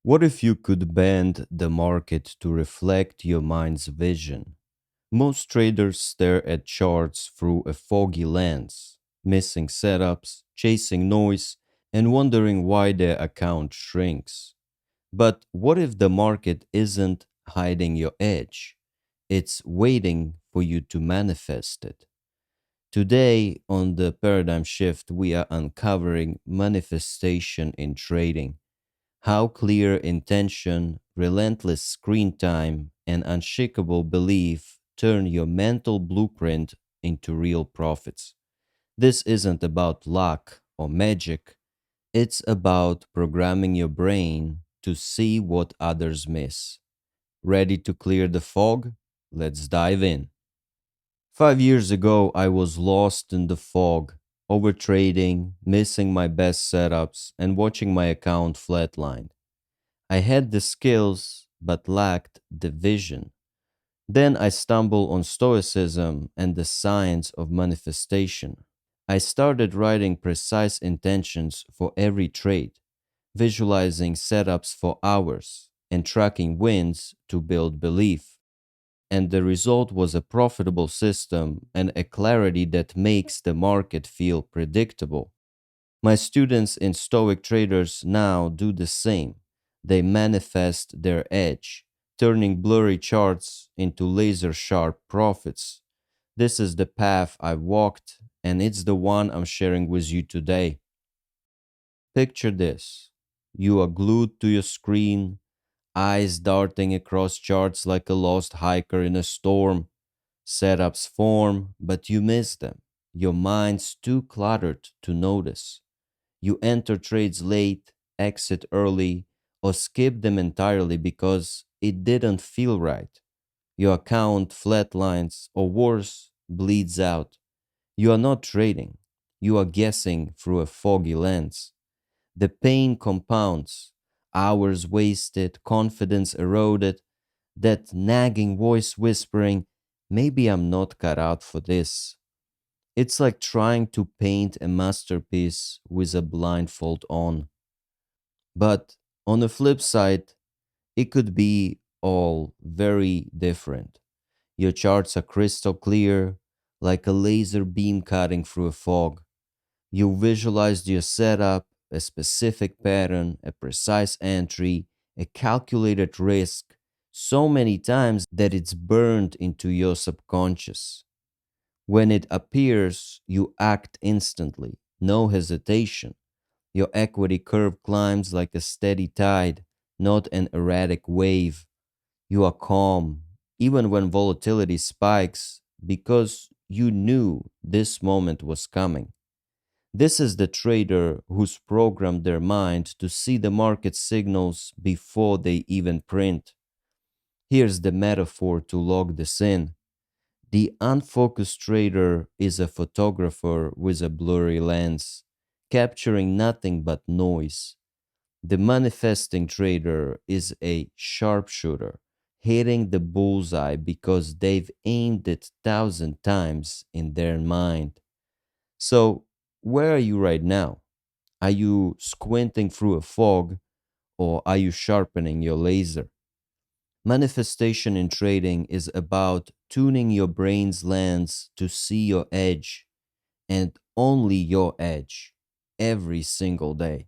What if you could bend the market to reflect your mind's vision? Most traders stare at charts through a foggy lens, missing setups, chasing noise, and wondering why their account shrinks. But what if the market isn't hiding your edge? It's waiting for you to manifest it. Today, on the paradigm shift, we are uncovering manifestation in trading, how clear intention, relentless screen time, and unshakable belief turn your mental blueprint into real profits. This isn't about luck or magic, it's about programming your brain to see what others miss. Ready to clear the fog? Let's dive in. 5 years ago, I was lost in the fog, overtrading, missing my best setups, and watching my account flatline. I had the skills but lacked the vision. Then I stumbled on Stoicism and the science of manifestation. I started writing precise intentions for every trade, visualizing setups for hours, and tracking wins to build belief. And the result was a profitable system and a clarity that makes the market feel predictable. My students in Stoic Traders now do the same. They manifest their edge, turning blurry charts into laser sharp profits. This is the path I've walked, and it's the one I'm sharing with you today. Picture this: you are glued to your screen, eyes darting across charts like a lost hiker in a storm. Setups form, but you miss them. Your mind's too cluttered to notice. You enter trades late, exit early, or skip them entirely because it didn't feel right. Your account flatlines, or worse, bleeds out. You are not trading. You are guessing through a foggy lens. The pain compounds. Hours wasted, confidence eroded, that nagging voice whispering, maybe I'm not cut out for this. It's like trying to paint a masterpiece with a blindfold on. But on the flip side, it could be all very different. Your charts are crystal clear, like a laser beam cutting through a fog. You visualized your setup, a specific pattern, a precise entry, a calculated risk, so many times that it's burned into your subconscious. When it appears, you act instantly, no hesitation. Your equity curve climbs like a steady tide, not an erratic wave. You are calm, even when volatility spikes, because you knew this moment was coming. This is the trader who's programmed their mind to see the market signals before they even print. Here's the metaphor to log this in. The unfocused trader is a photographer with a blurry lens, capturing nothing but noise. The manifesting trader is a sharpshooter, hitting the bullseye because they've aimed it 1,000 times in their mind. So, where are you right now? Are you squinting through a fog or are you sharpening your laser? Manifestation in trading is about tuning your brain's lens to see your edge and only your edge every single day.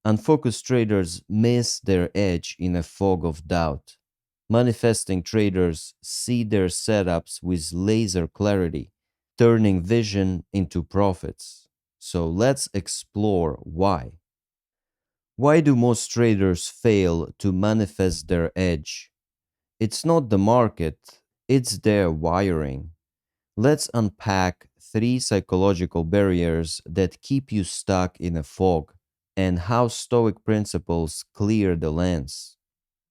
Unfocused traders miss their edge in a fog of doubt. Manifesting traders see their setups with laser clarity, turning vision into profits. So let's explore why. Why do most traders fail to manifest their edge? It's not the market, it's their wiring. Let's unpack three psychological barriers that keep you stuck in a fog and how Stoic principles clear the lens.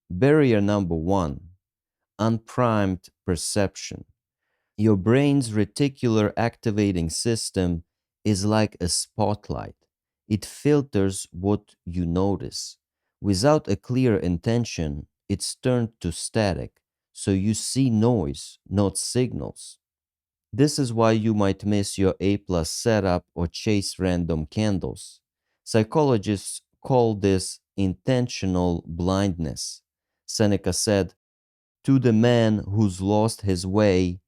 Barrier number one: unprimed perception. Your brain's reticular activating system is like a spotlight. It filters what you notice. Without a clear intention, it's turned to static, so you see noise, not signals. This is why you might miss your A plus setup or chase random candles. Psychologists call this intentional blindness. Seneca said, "To the man who's lost his way,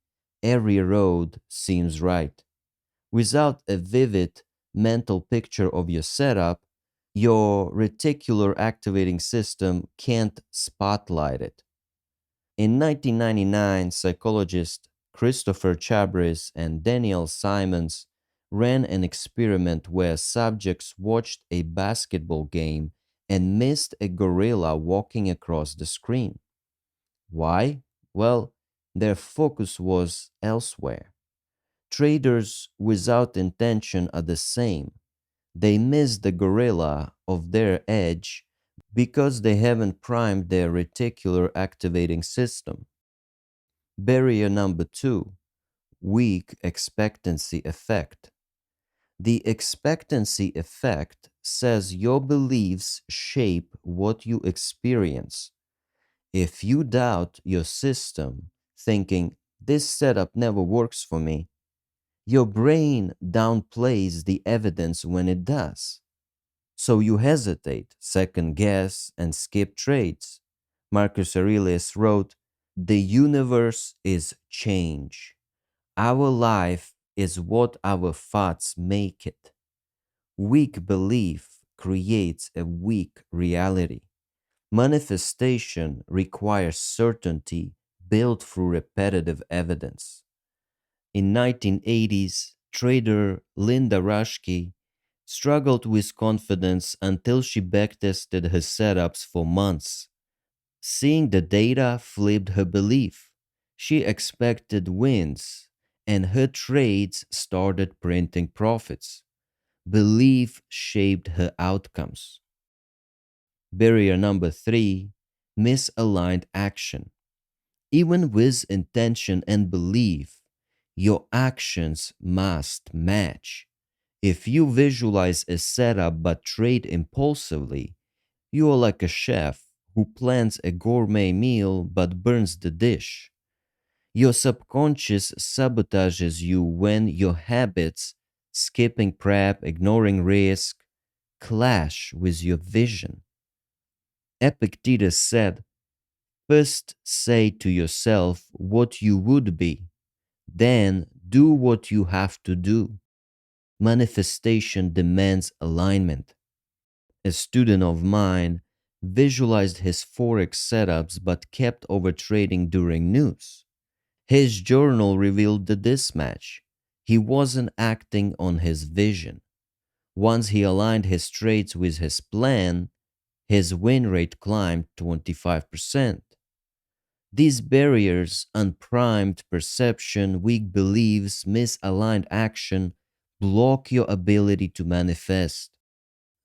every road seems right." Without a vivid mental picture of your setup, your reticular activating system can't spotlight it. In 1999, psychologists Christopher Chabris and Daniel Simons ran an experiment where subjects watched a basketball game and missed a gorilla walking across the screen. Why? Well, their focus was elsewhere. Traders without intention are the same. They miss the gorilla of their edge because they haven't primed their reticular activating system. Barrier number two, weak expectancy effect. The expectancy effect says your beliefs shape what you experience. If you doubt your system, thinking, "This setup never works for me," your brain downplays the evidence when it does. So you hesitate, second guess, and skip trades. Marcus Aurelius wrote, "The universe is change. Our life is what our thoughts make it." Weak belief creates a weak reality. Manifestation requires certainty built through repetitive evidence. In 1980s, trader Linda Rushke struggled with confidence until she backtested her setups for months. Seeing the data flipped her belief. She expected wins, and her trades started printing profits. Belief shaped her outcomes. Barrier number three, misaligned action. Even with intention and belief, your actions must match. If you visualize a setup but trade impulsively, you are like a chef who plans a gourmet meal but burns the dish. Your subconscious sabotages you when your habits, skipping prep, ignoring risk, clash with your vision. Epictetus said, "First say to yourself what you would be, then do what you have to do." Manifestation demands alignment. A student of mine visualized his forex setups but kept overtrading during news. His journal revealed the mismatch. He wasn't acting on his vision. Once he aligned his trades with his plan, his win rate climbed 25%. These barriers, unprimed perception, weak beliefs, misaligned action, block your ability to manifest.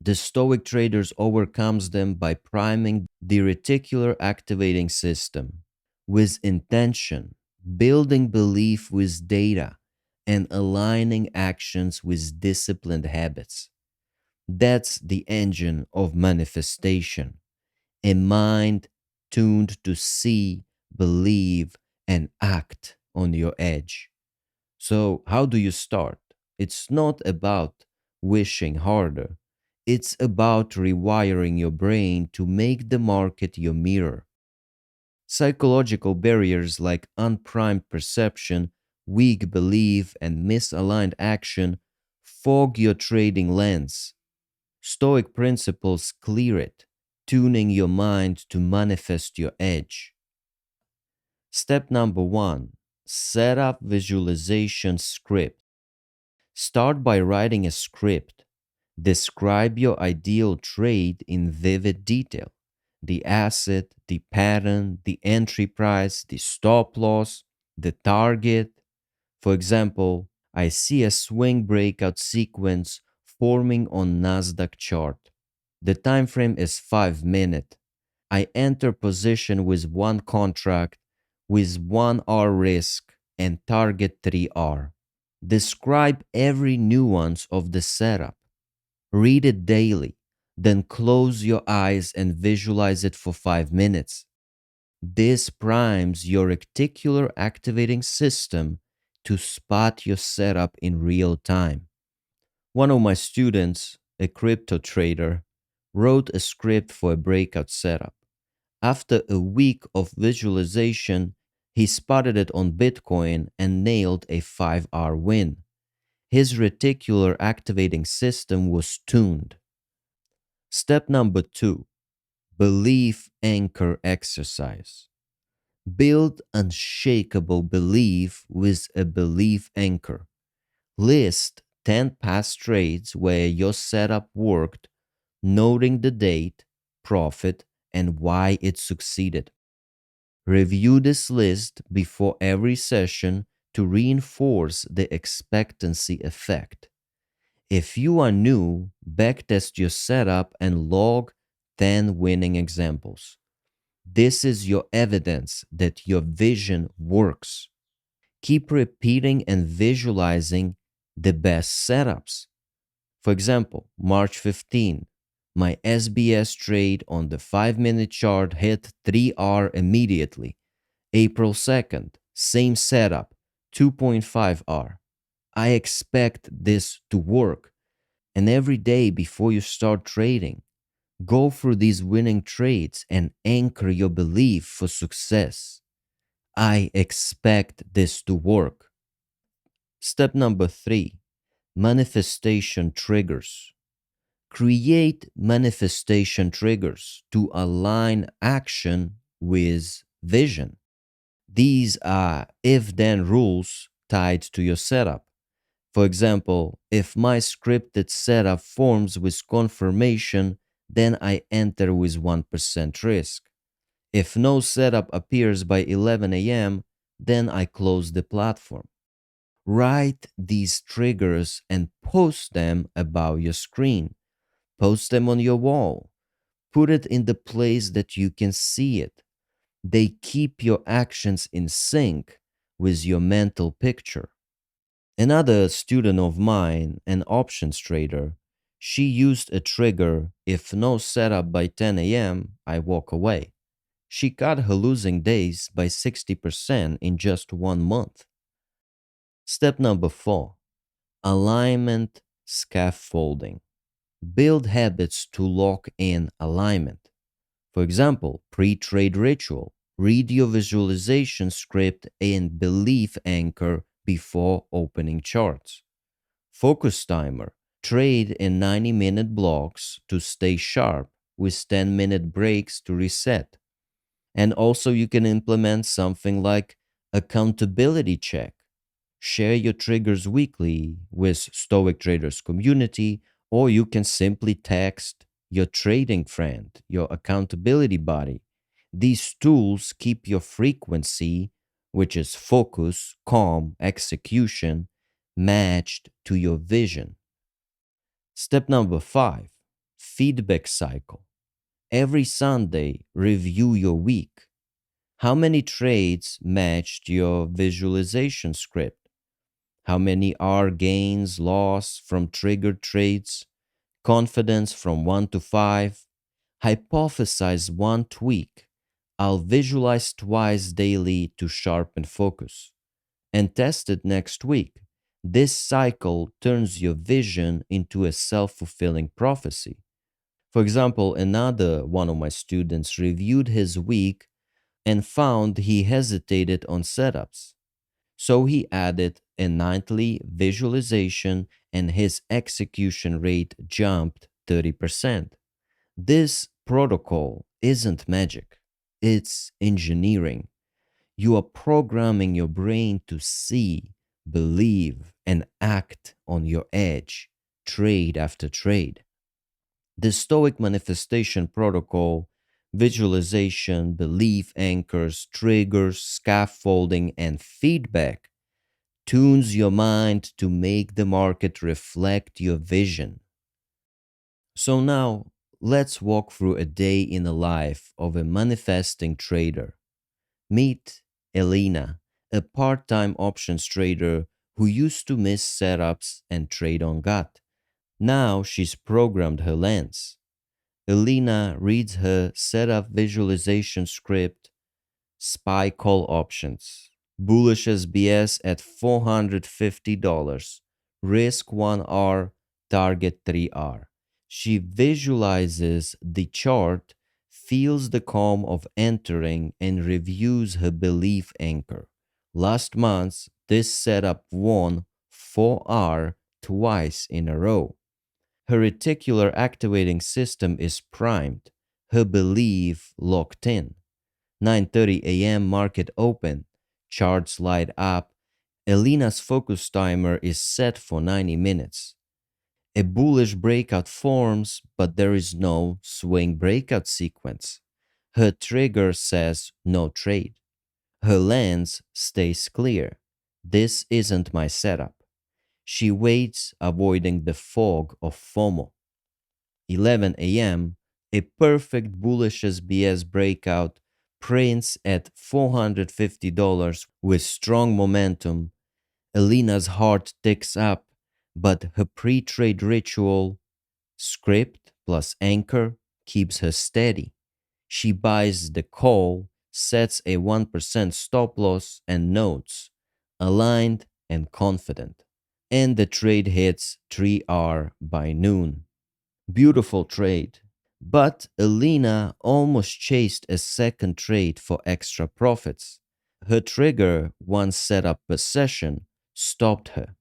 The Stoic traders overcomes them by priming the reticular activating system with intention, building belief with data, and aligning actions with disciplined habits. That's the engine of manifestation. A mind tuned to see, believe, and act on your edge. So, how do you start? It's not about wishing harder. It's about rewiring your brain to make the market your mirror. Psychological barriers like unprimed perception, weak belief, and misaligned action fog your trading lens. Stoic principles clear it, tuning your mind to manifest your edge. Step number one, set up visualization script. Start by writing a script. Describe your ideal trade in vivid detail: the asset, the pattern, the entry price, the stop loss, the target. For example, I see a swing breakout sequence forming on Nasdaq chart. The time frame is 5 minutes. I enter position with one contract with 1 hour risk and target 3 hour. Describe every nuance of the setup. Read it daily, then close your eyes and visualize it for 5 minutes. This primes your reticular activating system to spot your setup in real time. One of my students, a crypto trader, wrote a script for a breakout setup. After a week of visualization, he spotted it on Bitcoin and nailed a 5-hour win. His reticular activating system was tuned. Step number 2, belief anchor exercise. Build unshakable belief with a belief anchor. List 10 past trades where your setup worked, noting the date, profit, and why it succeeded. Review this list before every session to reinforce the expectancy effect. If you are new, backtest your setup and log 10 winning examples. This is your evidence that your vision works. Keep repeating and visualizing the best setups. For example, March 15, my SBS trade on the 5-minute chart hit 3R immediately. April 2nd, same setup, 2.5R. I expect this to work. And every day before you start trading, go through these winning trades and anchor your belief for success. I expect this to work. Step number 3, manifestation triggers. Create manifestation triggers to align action with vision. These are if then rules tied to your setup. For example, if my scripted setup forms with confirmation, then I enter with 1% risk. If no setup appears by 11 a.m., then I close the platform. Write these triggers and post them above your screen. Post them on your wall. Put it in the place that you can see it. They keep your actions in sync with your mental picture. Another student of mine, an options trader, she used a trigger: if no setup by 10 a.m., I walk away. She cut her losing days by 60% in just 1 month. Step number 4, alignment scaffolding. Build habits to lock in alignment. For example, pre trade ritual. Read your visualization script and belief anchor before opening charts. Focus timer. Trade in 90-minute blocks to stay sharp with 10-minute breaks to reset. And also, you can implement something like accountability check. Share your triggers weekly with Stoic Traders community, or you can simply text your trading friend, your accountability buddy. These tools keep your frequency, which is focus, calm, execution, matched to your vision. Step number 5, feedback cycle. Every Sunday, review your week. How many trades matched your visualization script? How many are gains, loss from triggered trades? Confidence from 1 to 5? Hypothesize one tweak. I'll visualize twice daily to sharpen focus. And test it next week. This cycle turns your vision into a self fulfilling prophecy. For example, another one of my students reviewed his week and found he hesitated on setups. So he added a nightly visualization and his execution rate jumped 30%. This protocol isn't magic, it's engineering. You are programming your brain to see, believe, and act on your edge, trade after trade. The Stoic Manifestation Protocol, visualization, belief anchors, triggers, scaffolding, and feedback tunes your mind to make the market reflect your vision. So now, let's walk through a day in the life of a manifesting trader. Meet Elena, a part-time options trader who used to miss setups and trade on gut. Now she's programmed her lens. Elena reads her setup visualization script: SPY call options, bullish SBS at $450, risk 1R, target 3R. She visualizes the chart, feels the calm of entering, and reviews her belief anchor. Last month, this setup won 4R twice in a row. Her reticular activating system is primed, her belief locked in. 9:30 a.m. market open, charts light up. Elina's focus timer is set for 90 minutes. A bullish breakout forms, but there is no swing breakout sequence. Her trigger says no trade. Her lens stays clear. This isn't my setup. She waits, avoiding the fog of FOMO. 11 a.m., a perfect bullish SBS breakout prints at $450 with strong momentum. Alina's heart ticks up, but her pre trade ritual, script plus anchor, keeps her steady. She buys the call, sets a 1% stop loss, and notes, aligned and confident. And the trade hits 3R by noon. Beautiful trade. But Alina almost chased a second trade for extra profits. Her trigger, once set up per session, stopped her.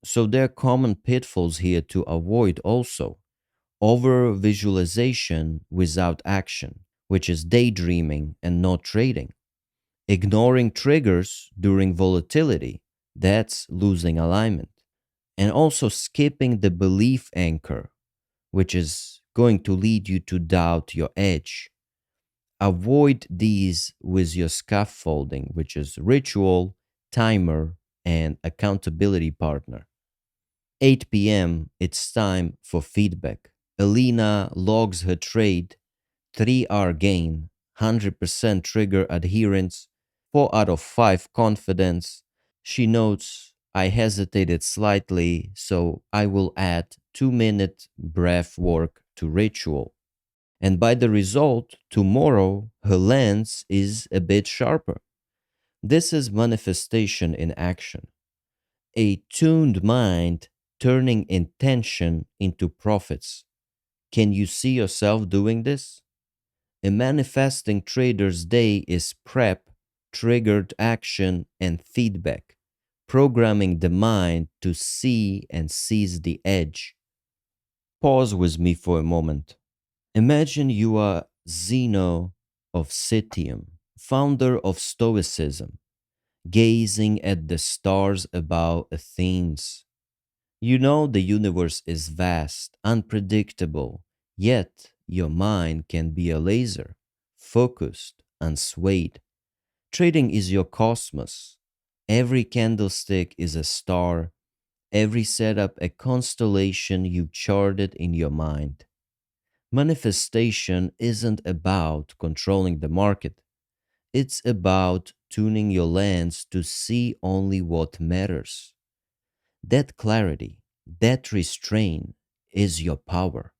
So there are common pitfalls here to avoid also. Over visualization without action, which is daydreaming and not trading. Ignoring triggers during volatility, that's losing alignment. And also skipping the belief anchor, which is going to lead you to doubt your edge. Avoid these with your scaffolding, which is ritual, timer, and accountability partner. 8 p.m., it's time for feedback. Alina logs her trade, 3R gain, 100% trigger adherence, 4 out of 5 confidence. She notes, I hesitated slightly, so I will add 2-minute breath work to ritual. And by the result, tomorrow her lens is a bit sharper. This is manifestation in action. A tuned mind turning intention into profits. Can you see yourself doing this? A manifesting trader's day is prep, triggered action, and feedback, programming the mind to see and seize the edge. Pause with me for a moment. Imagine you are Zeno of Citium, founder of Stoicism, gazing at the stars above Athens. You know the universe is vast, unpredictable, yet your mind can be a laser, focused, unswayed. Trading is your cosmos. Every candlestick is a star, every setup a constellation you charted in your mind. Manifestation isn't about controlling the market. It's about tuning your lens to see only what matters. That clarity, that restraint is your power.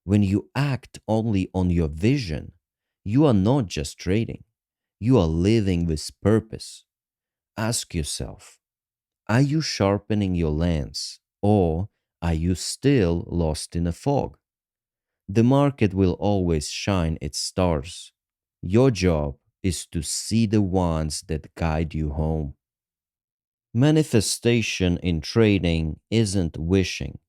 When you act only on your vision, you are not just trading, you are living with purpose. Ask yourself, are you sharpening your lens or are you still lost in a fog? The market will always shine its stars. Your job is to see the ones that guide you home. Manifestation in trading isn't wishing,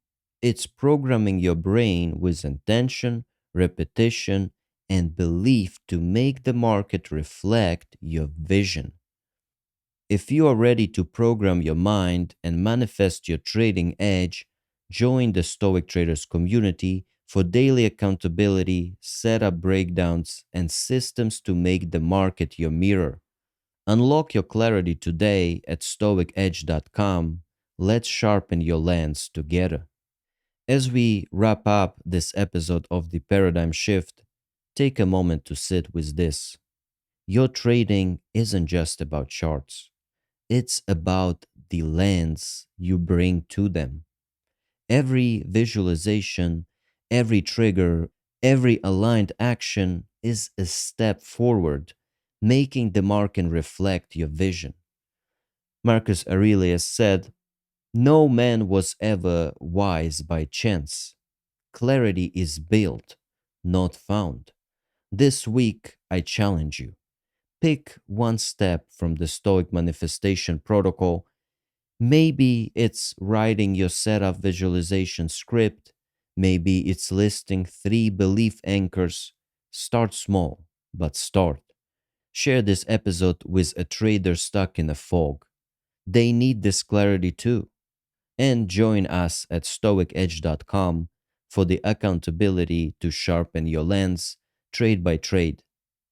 it's programming your brain with intention, repetition, and belief to make the market reflect your vision. If you are ready to program your mind and manifest your trading edge, join the Stoic Traders community for daily accountability, setup breakdowns, and systems to make the market your mirror. Unlock your clarity today at stoicedge.com. Let's sharpen your lens together. As we wrap up this episode of the Paradigm Shift, take a moment to sit with this. Your trading isn't just about charts, it's about the lens you bring to them. Every visualization, every trigger, every aligned action is a step forward, making the market reflect your vision. Marcus Aurelius said, no man was ever wise by chance. Clarity is built, not found. This week, I challenge you. Pick one step from the Stoic Manifestation Protocol. Maybe it's writing your setup visualization script. Maybe it's listing three belief anchors. Start small, but start. Share this episode with a trader stuck in a fog. They need this clarity too. And join us at stoicedge.com for the accountability to sharpen your lens trade by trade.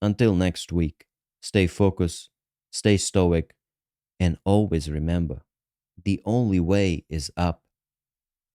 Until next week, stay focused, stay stoic, and always remember the only way is up.